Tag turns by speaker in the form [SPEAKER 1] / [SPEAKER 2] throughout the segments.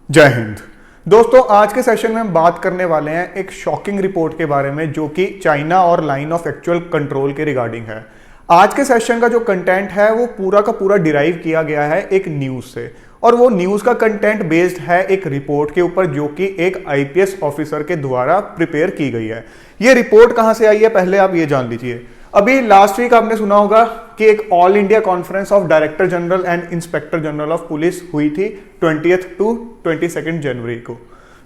[SPEAKER 1] जय हिंद। दोस्तों, आज के सेशन में हम बात करने वाले हैं एक शॉकिंग रिपोर्ट के बारे में जो कि चाइना और लाइन ऑफ एक्चुअल कंट्रोल के रिगार्डिंग है। आज के सेशन का जो कंटेंट है वो पूरा का पूरा डिराइव किया गया है एक न्यूज़ से, और वो न्यूज़ का कंटेंट बेस्ड है एक रिपोर्ट के ऊपर जो कि एक आईपीएस ऑफिसर के द्वारा प्रिपेयर की गई है। ये रिपोर्ट कहाँ से आई है पहले आप ये जान लीजिए। अभी लास्ट वीक आपने सुना होगा कि एक all India conference of director general and inspector general of police हुई थी 20th to 22 जनवरी को।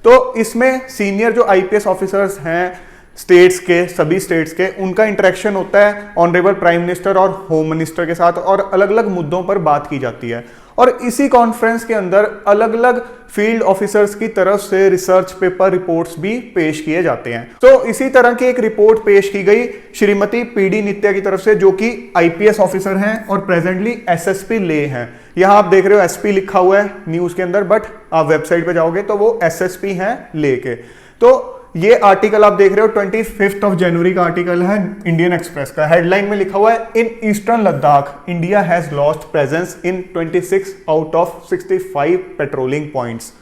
[SPEAKER 1] तो इसमें सीनियर जो आईपीएस ऑफिसर्स हैं स्टेट्स के, सभी स्टेट्स के, उनका इंटरेक्शन होता है ऑनरेबल प्राइम मिनिस्टर और होम मिनिस्टर के साथ, और अलग अलग मुद्दों पर बात की जाती है। और इसी कॉन्फ्रेंस के अंदर अलग अलग फील्ड ऑफिसर्स की तरफ से रिसर्च पेपर रिपोर्ट्स भी पेश किए जाते हैं। तो इसी तरह की एक रिपोर्ट पेश की गई श्रीमती पीडी नित्या की तरफ से, जो कि आईपीएस ऑफिसर हैं और प्रेजेंटली एसएसपी ले हैं। यहां आप देख रहे हो एसपी लिखा हुआ है न्यूज के अंदर, बट आप वेबसाइट पे जाओगे तो वो एसएसपी हैं ले के। तो ये आर्टिकल आप देख रहे हो 25 जनवरी का आर्टिकल है इंडियन एक्सप्रेस का। हेडलाइन में लिखा हुआ है, in eastern Ladakh India has lost presence in 26 out of 65 patrolling points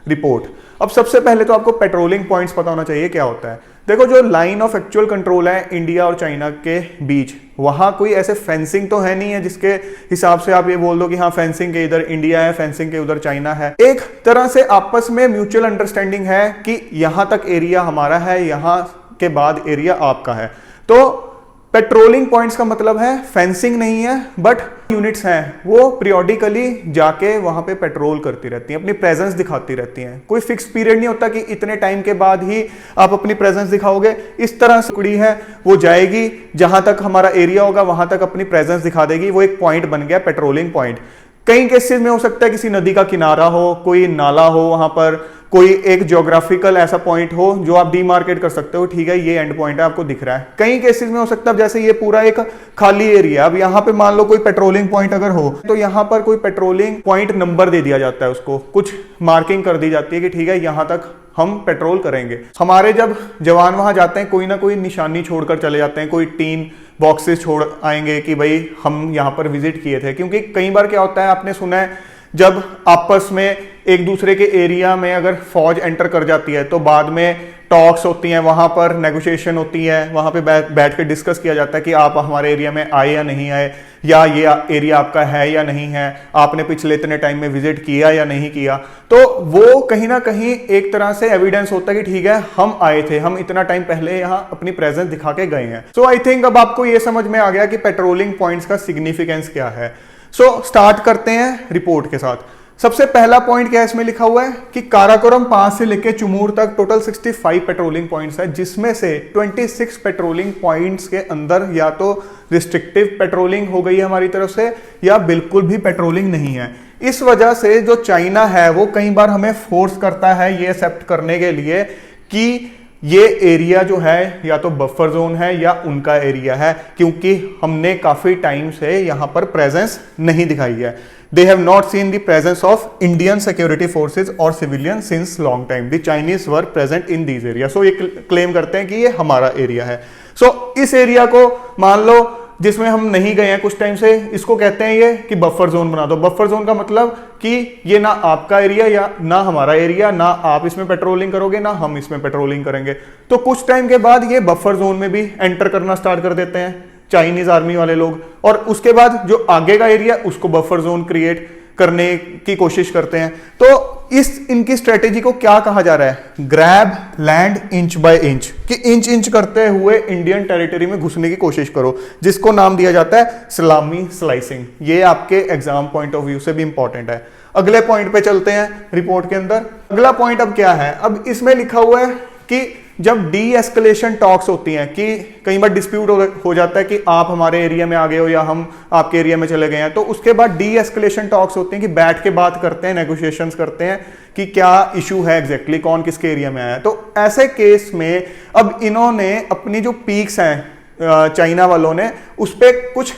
[SPEAKER 1] report. अब सबसे पहले तो आपको पेट्रोलिंग पॉइंट्स पता होना चाहिए क्या होता है। देखो, जो लाइन ऑफ एक्चुअल कंट्रोल है इंडिया और चाइना के बीच, वहां कोई ऐसे फेंसिंग तो है नहीं है जिसके हिसाब से आप ये बोल दो कि हाँ फेंसिंग के इधर इंडिया है, फेंसिंग के उधर चाइना है। एक तरह से आपस में म्यूचुअल अंडरस्टैंडिंग है कि यहां तक एरिया हमारा है, यहां के बाद एरिया आपका है। तो पेट्रोलिंग पॉइंट्स का मतलब है फेंसिंग नहीं है, बट यूनिट्स हैं वो पीरियोडिकली जाके वहां पे पेट्रोल करती रहती हैं, अपनी प्रेजेंस दिखाती रहती हैं। कोई फिक्स पीरियड नहीं होता कि इतने टाइम के बाद ही आप अपनी प्रेजेंस दिखाओगे। इस तरह से कुड़ी है वो जाएगी जहां तक हमारा एरिया होगा, वहां तक अपनी प्रेजेंस दिखा देगी। वो एक पॉइंट बन गया पेट्रोलिंग पॉइंट। कई केसेस में हो सकता है किसी नदी का किनारा हो, कोई नाला हो, वहां पर कोई एक ज्योग्राफिकल ऐसा पॉइंट हो जो आप डीमार्केट कर सकते हो, ठीक है ये एंड पॉइंट है, आपको दिख रहा है। कई केसेस में हो सकता है जैसे ये पूरा एक खाली एरिया, अब यहाँ पे मान लो कोई पेट्रोलिंग पॉइंट अगर हो तो यहाँ पर कोई पेट्रोलिंग पॉइंट नंबर दे दिया जाता है, उसको कुछ मार्किंग कर दी जाती है कि ठीक है यहाँ तक हम पेट्रोल करेंगे। हमारे जब जवान वहां जाते हैं कोई ना कोई निशानी छोड़कर चले जाते हैं, कोई टीन बॉक्सेस छोड़ आएंगे कि भाई हम यहाँ पर विजिट किए थे। क्योंकि कई बार क्या होता है, आपने सुना है जब आपस में एक दूसरे के एरिया में अगर फौज एंटर कर जाती है तो बाद में टॉक्स होती हैं, वहां पर नेगोशिएशन होती है, वहां पे बैठ के डिस्कस किया जाता है कि आप हमारे एरिया में आए या नहीं आए, या ये एरिया आपका है या नहीं है, आपने पिछले इतने टाइम में विजिट किया या नहीं किया। तो वो कहीं ना कहीं एक तरह से एविडेंस होता है कि ठीक है हम आए थे, हम इतना टाइम पहले यहाँ अपनी प्रेजेंस दिखा के गए हैं। सो आई थिंक अब आपको ये समझ में आ गया कि पेट्रोलिंग पॉइंट्स का सिग्निफिकेंस क्या है। सो स्टार्ट करते हैं रिपोर्ट के साथ। सबसे पहला पॉइंट क्या है इसमें लिखा हुआ है कि काराकोरम पास से लेकर चुमूर तक टोटल 65 पेट्रोलिंग पॉइंट्स है, जिसमें से 26 पेट्रोलिंग पॉइंट्स के अंदर या तो रिस्ट्रिक्टिव पेट्रोलिंग हो गई है हमारी तरफ से, या बिल्कुल भी पेट्रोलिंग नहीं है। इस वजह से जो चाइना है वो कई बार हमें फोर्स करता है ये एक्सेप्ट करने के लिए कि ये एरिया जो है या तो बफर जोन है या उनका एरिया है, क्योंकि हमने काफी टाइम से यहां पर प्रेजेंस नहीं दिखाई है। They have not seen the presence of Indian security forces or civilians since long time. The Chinese were present in these areas. So ये क्लेम करते हैं कि ये हमारा एरिया है। So इस एरिया को मान लो जिसमें हम नहीं गए हैं कुछ टाइम से, इसको कहते हैं ये कि बफर जोन बना दो। बफर जोन का मतलब कि ये ना आपका एरिया या ना हमारा एरिया, ना आप इसमें पेट्रोलिंग करोगे ना हम इसमें पेट्रोलिंग करेंगे। तो कुछ टाइम के बाद ये बफर जोन में भी एंटर करना स्टार्ट कर देते हैं चाइनीज आर्मी वाले लोग, और उसके बाद जो आगे का एरिया उसको बफर जोन क्रिएट करने की कोशिश करते हैं। तो इस इनकी स्ट्रेटेजी को क्या कहा जा रहा है, grab land inch by inch, कि इंच इंच करते हुए इंडियन टेरिटरी में घुसने की कोशिश करो, जिसको नाम दिया जाता है सलामी स्लाइसिंग। ये आपके एग्जाम पॉइंट ऑफ व्यू से भी इंपॉर्टेंट है। अगले पॉइंट पे चलते हैं रिपोर्ट के अंदर। अगला पॉइंट अब क्या है, अब इसमें लिखा हुआ है कि जब डी एस्केलेशन टॉक्स होती हैं, कि कई बार डिस्प्यूट हो जाता है कि आप हमारे एरिया में आ गए हो या हम आपके एरिया में चले गए हैं, तो उसके बाद डी एस्केलेशन टॉक्स होती हैं कि बैठ के बात करते हैं, नेगोशिएशंस करते हैं कि क्या इशू है एग्जैक्टली, कौन किसके एरिया में आया है। तो ऐसे केस में अब इन्होंने अपनी जो पीक्स हैं चाइना वालों ने, उस पर कुछ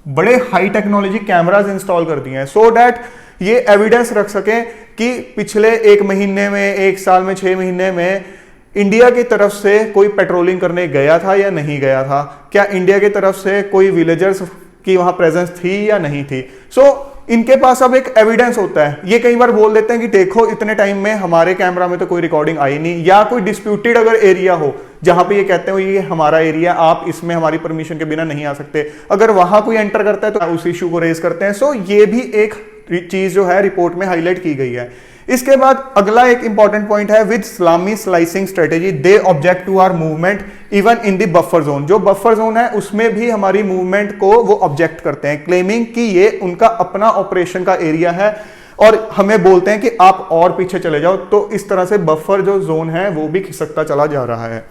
[SPEAKER 1] बड़े हाई टेक्नोलॉजी कैमराज इंस्टॉल कर दिए हैं, सो डैट ये एविडेंस रख सकें कि पिछले 1 महीने में, 1 साल में, 6 महीने में इंडिया की तरफ से कोई पेट्रोलिंग करने गया था या नहीं गया था, क्या इंडिया की तरफ से कोई विलेजर्स की वहां प्रेजेंस थी या नहीं थी। सो इनके पास अब एक एविडेंस होता है। ये कई बार बोल देते हैं कि देखो इतने टाइम में हमारे कैमरा में तो कोई रिकॉर्डिंग आई नहीं, या कोई डिस्प्यूटेड अगर एरिया हो जहां पे ये कहते हैं ये हमारा एरिया, आप इसमें हमारी परमिशन के बिना नहीं आ सकते, अगर वहां कोई एंटर करता है तो उस इशू को रेज करते हैं। सो ये भी एक चीज जो है रिपोर्ट में हाईलाइट की गई है। इसके बाद अगला एक इंपॉर्टेंट पॉइंट है, with salami slicing strategy they object to our movement even in the buffer zone. जो बफर जोन है उसमें भी हमारी मूवमेंट को वो ऑब्जेक्ट करते हैं, क्लेमिंग कि ये उनका अपना ऑपरेशन का एरिया है और हमें बोलते हैं कि आप और पीछे चले जाओ। तो इस तरह से बफर जो जोन है वो भी खिसकता चला जा रहा है।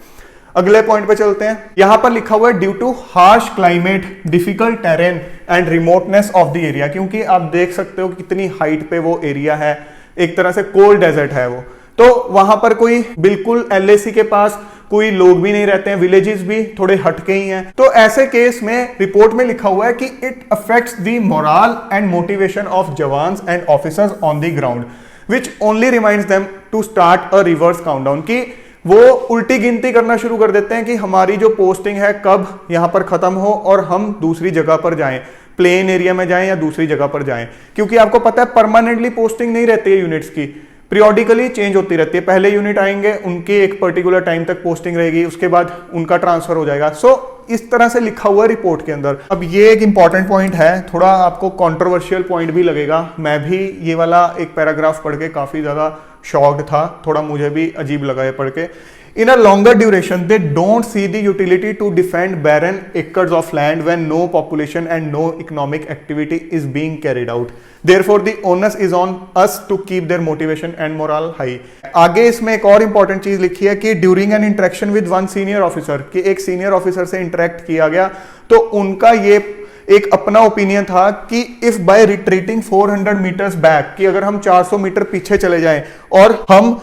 [SPEAKER 1] अगले पॉइंट पे चलते हैं। यहां पर लिखा हुआ है due too harsh climate, difficult terrain and remoteness of the area, क्योंकि आप देख सकते हो कितनी हाइट पे वो एरिया है, एक तरह से कोल्ड डेजर्ट है वो। तो वहां पर कोई बिल्कुल एलएसी के पास कोई लोग भी नहीं रहते हैं, विलेजेस भी थोड़े हटके ही हैं। तो ऐसे केस में रिपोर्ट में लिखा हुआ है कि it affects the morale and motivation of jawans and officers on the ground which only reminds them to start a reverse countdown, कि वो उल्टी गिनती करना शुरू कर देते हैं कि हमारी जो पोस्टिंग है कब यहां पर खत्म हो और हम दूसरी जगह पर जाएं, प्लेन एरिया में जाएं या दूसरी जगह पर जाएं। क्योंकि आपको पता है परमानेंटली पोस्टिंग नहीं रहती है यूनिट्स की, पीरियोडिकली चेंज होती रहती है। पहले यूनिट आएंगे, उनके एक पर्टिकुलर टाइम तक पोस्टिंग रहेगी, उसके बाद उनका ट्रांसफर हो जाएगा। सो इस तरह से लिखा हुआ है रिपोर्ट के अंदर। अब ये एक इंपॉर्टेंट पॉइंट है, थोड़ा आपको कंट्रोवर्शियल पॉइंट भी लगेगा। मैं भी ये वाला एक पैराग्राफ पढ़ के काफी ज्यादा शॉक्ड था, थोड़ा मुझे भी अजीब लगा ये पढ़ के। In a longer duration, they don't see the utility to defend barren acres of land when no population and no economic activity is being carried out. Therefore, the onus is on us to keep their motivation and morale high. आगे इसमें एक और important चीज लिखी है कि during an interaction with one senior officer, कि एक सीनियर ऑफिसर से इंटरेक्ट किया गया तो उनका ये एक अपना ओपिनियन था कि if by retreating 400 metres back, कि अगर हम 400 मीटर पीछे चले जाएं और हम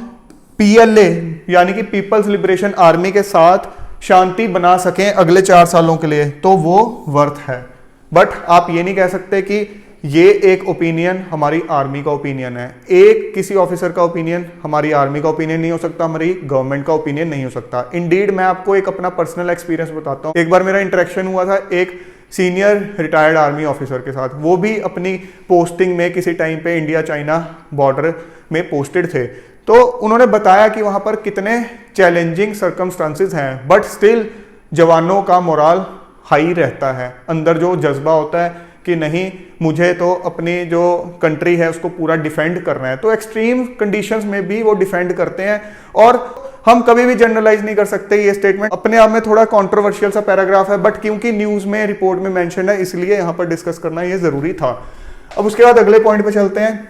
[SPEAKER 1] पीएलए यानी कि पीपल्स लिबरेशन आर्मी के साथ शांति बना सकें अगले 4 सालों के लिए, तो वो वर्थ है। बट आप ये नहीं कह सकते कि ये एक ओपिनियन हमारी आर्मी का ओपिनियन है, एक किसी ऑफिसर का ओपिनियन हमारी आर्मी का ओपिनियन नहीं हो सकता, हमारी गवर्नमेंट का ओपिनियन नहीं हो सकता। इंडीड मैं आपको एक अपना पर्सनल एक्सपीरियंस बताता हूँ। एक बार मेरा इंटरेक्शन हुआ था एक सीनियर रिटायर्ड आर्मी ऑफिसर के साथ, वो भी अपनी पोस्टिंग में किसी टाइम पे इंडिया चाइना बॉर्डर में पोस्टेड थे। तो उन्होंने बताया कि वहां पर कितने चैलेंजिंग सर्कमस्टांसेस हैं, बट स्टिल जवानों का मोरल हाई रहता है, अंदर जो जज्बा होता है कि नहीं मुझे तो अपनी जो कंट्री है उसको पूरा डिफेंड करना है। तो एक्सट्रीम कंडीशंस में भी वो डिफेंड करते हैं और हम कभी भी जनरलाइज नहीं कर सकते। ये स्टेटमेंट अपने आप में थोड़ा कंट्रोवर्शियल सा पैराग्राफ है, बट क्योंकि न्यूज में रिपोर्ट में मेंशन है इसलिए यहां पर डिस्कस करना ये जरूरी था। अब उसके बाद अगले पॉइंट पे चलते हैं।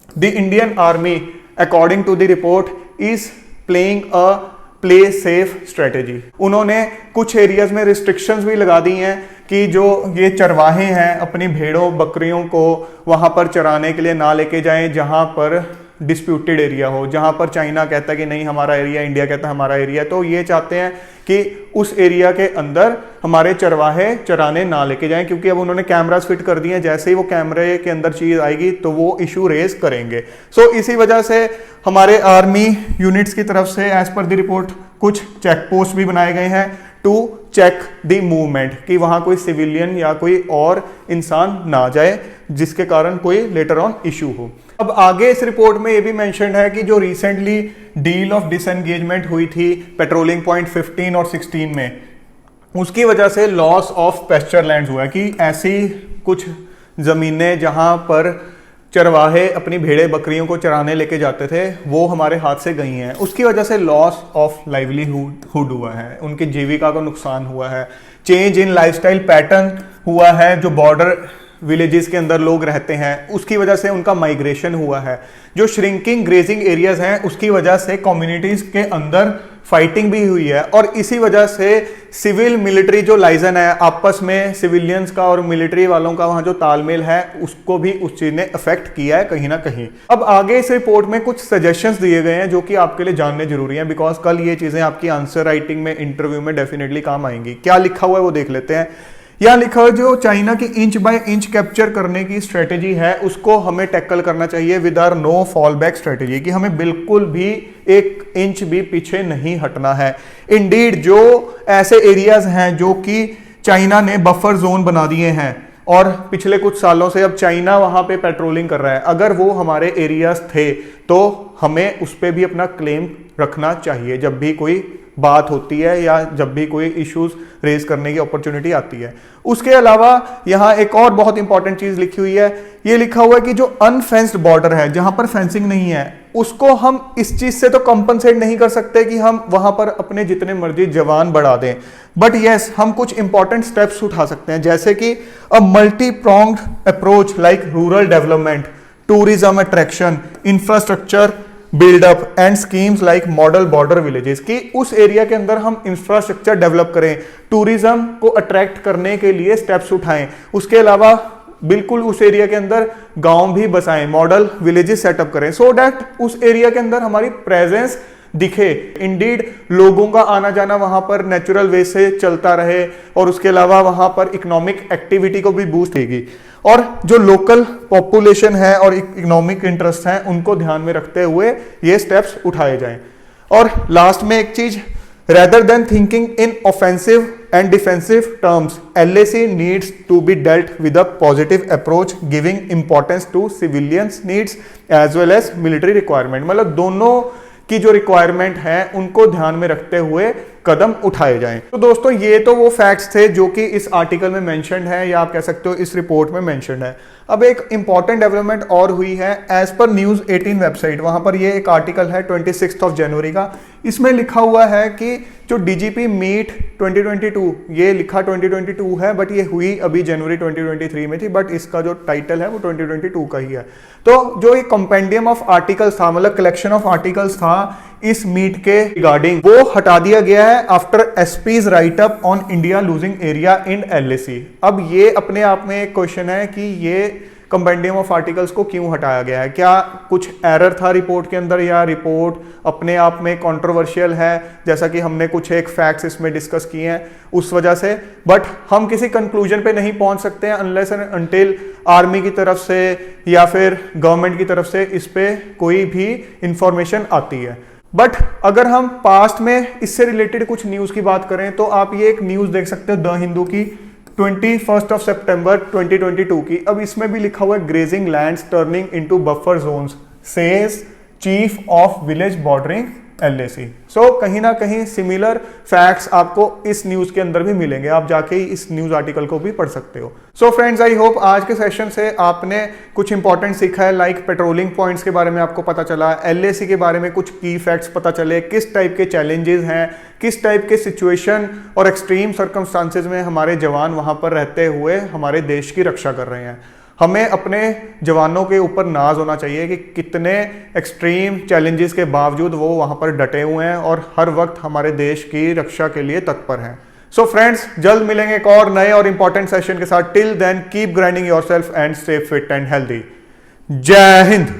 [SPEAKER 1] The Indian army according to the report is playing a play safe strategy. उन्होंने कुछ एरियाज में रिस्ट्रिक्शंस भी लगा दी हैं कि जो ये चरवाहे हैं अपनी भेड़ों बकरियों को वहां पर चराने के लिए ना लेके जाएं जहां पर डिस्प्यूटेड एरिया हो, जहां पर चाइना कहता है कि नहीं हमारा एरिया, इंडिया कहता है हमारा एरिया। तो ये चाहते हैं कि उस एरिया के अंदर हमारे चरवाहे चराने ना लेके जाएं, क्योंकि अब उन्होंने कैमरास फिट कर दिए हैं, जैसे ही वो कैमरे के अंदर चीज आएगी तो वो इशू रेज करेंगे। सो इसी वजह से हमारे आर्मी यूनिट्स की तरफ से एज पर द रिपोर्ट कुछ चेक पोस्ट भी बनाए गए हैं टू चेक द मूवमेंट, कि वहां कोई सिविलियन या कोई और इंसान ना जाए जिसके कारण कोई लेटर ऑन इशू हो। अब आगे इस रिपोर्ट में ये भी मेंशन है कि जो रिसेंटली डील ऑफ डिसएंगेजमेंट हुई थी पेट्रोलिंग पॉइंट 15 और 16 में, उसकी वजह से लॉस ऑफ पेस्चर लैंड्स हुआ है, कि ऐसी कुछ जमीनें जहां पर चरवाहे अपनी भेड़े बकरियों को चराने लेके जाते थे वो हमारे हाथ से गई हैं। उसकी वजह से लॉस ऑफ लाइवलीहुड हुआ है, उनकी जीविका को नुकसान हुआ है, चेंज इन लाइफस्टाइल पैटर्न हुआ है, जो बॉर्डर विलेजेस के अंदर लोग रहते हैं उसकी वजह से उनका माइग्रेशन हुआ है, जो श्रिंकिंग ग्रेजिंग एरियाज हैं उसकी वजह से कम्युनिटीज के अंदर फाइटिंग भी हुई है, और इसी वजह से सिविल मिलिट्री जो लाइजन है आपस में सिविलियंस का और मिलिट्री वालों का वहां जो तालमेल है उसको भी उस चीज ने अफेक्ट किया है कहीं ना कहीं। अब आगे इस रिपोर्ट में कुछ सजेशंस दिए गए हैं जो कि आपके लिए जानने जरूरी हैं, बिकॉज कल ये चीजें आपकी आंसर राइटिंग में इंटरव्यू में डेफिनेटली काम आएंगी। क्या लिखा हुआ है वो देख लेते हैं। यहाँ लिखा है जो चाइना की इंच बाय इंच कैप्चर करने की स्ट्रेटेजी है उसको हमें टैकल करना चाहिए with our no fall back strategy, कि हमें बिल्कुल भी एक इंच भी पीछे नहीं हटना है। इंडीड जो ऐसे एरियाज हैं जो कि चाइना ने बफर जोन बना दिए हैं, और पिछले कुछ सालों से अब चाइना वहां पे पेट्रोलिंग कर रहा है। अगर वो हमारे एरियाज थे तो हमें उस पर भी अपना क्लेम रखना चाहिए जब भी कोई बात होती है या जब भी कोई इश्यूज रेज करने की अपॉर्चुनिटी आती है। उसके अलावा यहाँ एक और बहुत इंपॉर्टेंट चीज लिखी हुई है, ये लिखा हुआ है कि जो अनफेंस्ड बॉर्डर है, जहां पर फेंसिंग नहीं है, उसको हम इस चीज से तो कंपनसेट नहीं कर सकते कि हम वहां पर अपने जितने मर्जी जवान बढ़ा दें, बट यस हम कुछ इंपॉर्टेंट स्टेप्स उठा सकते हैं, जैसे कि a multi pronged approach like rural development, tourism attraction, infrastructure buildup and schemes like model border villages, की उस एरिया के अंदर हम इंफ्रास्ट्रक्चर डेवलप करें, टूरिज्म को अट्रैक्ट करने के लिए स्टेप्स उठाएं। उसके अलावा बिल्कुल उस एरिया के अंदर गांव भी बसाएं, मॉडल विलेजेस सेटअप करें, सो दैट उस एरिया के अंदर हमारी प्रेजेंस दिखे। इंडीड लोगों का आना जाना वहां पर नेचुरल वे से चलता रहे और उसके अलावा वहां पर इकोनॉमिक एक्टिविटी को भी बूस्ट देगी, और जो लोकल पॉपुलेशन है और इकोनॉमिक इंटरेस्ट हैं उनको ध्यान में रखते हुए ये स्टेप्स उठाए जाएं। और लास्ट में एक चीज, rather than thinking in offensive and defensive terms, LAC needs to be dealt with a positive approach, giving importance to civilians needs as well as military requirement। मतलब दोनों की जो रिक्वायरमेंट है उनको ध्यान में रखते हुए कदम उठाए जाएं। तो दोस्तों ये तो वो फैक्ट्स थे जो कि इस आर्टिकल में मेंशन्ड है, या आप कह सकते हो इस रिपोर्ट में मेंशन्ड है। अब एक इंपॉर्टेंट डेवलपमेंट और हुई है एज पर न्यूज 18 वेबसाइट, वहां पर ये एक आर्टिकल है 26 जनवरी का। इसमें लिखा हुआ है कि जो डीजीपी मीट 2022, ये लिखा 2022 है बट ये हुई अभी जनवरी 2023 में थी, बट इसका जो टाइटल है वो 2022 का ही है। तो जो एक कंपेंडियम ऑफ आर्टिकल्स था, मतलब कलेक्शन ऑफ आर्टिकल्स था इस मीट के रिगार्डिंग, वो हटा दिया गया है after SPs right up on India losing area in LAC. अब ये अपने आप में एक क्वेश्चन है कि ये कंपेंडियम ऑफ आर्टिकल्स को क्यों हटाया गया है, क्या कुछ एरर था रिपोर्ट के अंदर, या रिपोर्ट अपने आप में कंट्रोवर्शियल है, जैसा कि हमने कुछ एक फैक्ट्स इसमें डिस्कस किए हैं उस वजह से। बट हम किसी कंक्लूजन पे नहीं पहुंच सकते हैं अनलेस एंड अनटिल आर्मी की तरफ से या फिर गवर्नमेंट की तरफ से इस पे कोई भी इंफॉर्मेशन आती है। बट अगर हम पास्ट में इससे रिलेटेड कुछ न्यूज की बात करें तो आप ये एक न्यूज देख सकते हो द हिंदू की 21 सितंबर 2022 की। अब इसमें भी लिखा हुआ है grazing lands turning into buffer zones says chief of village bordering LAC. So कहीं ना कहीं सिमिलर फैक्ट्स आपको इस न्यूज के अंदर भी मिलेंगे, आप जाके ही इस न्यूज आर्टिकल को भी पढ़ सकते हो। सो फ्रेंड्स, आई होप आज के सेशन से आपने कुछ इंपॉर्टेंट सीखा है, लाइक पेट्रोलिंग पॉइंट्स के बारे में आपको पता चला, एलएसी के बारे में कुछ की फैक्ट्स पता चले, किस टाइप के चैलेंजेस हैं, किस टाइप के सिचुएशन और एक्सट्रीम सर्कमस्टांसेस में हमारे जवान वहां पर रहते हुए हमारे देश की रक्षा कर रहे हैं। हमें अपने जवानों के ऊपर नाज होना चाहिए कि कितने एक्सट्रीम चैलेंजेस के बावजूद वो वहां पर डटे हुए हैं और हर वक्त हमारे देश की रक्षा के लिए तत्पर हैं। सो फ्रेंड्स, जल्द मिलेंगे एक और नए और इंपॉर्टेंट सेशन के साथ। Till then keep grinding yourself and stay fit and healthy. जय हिंद।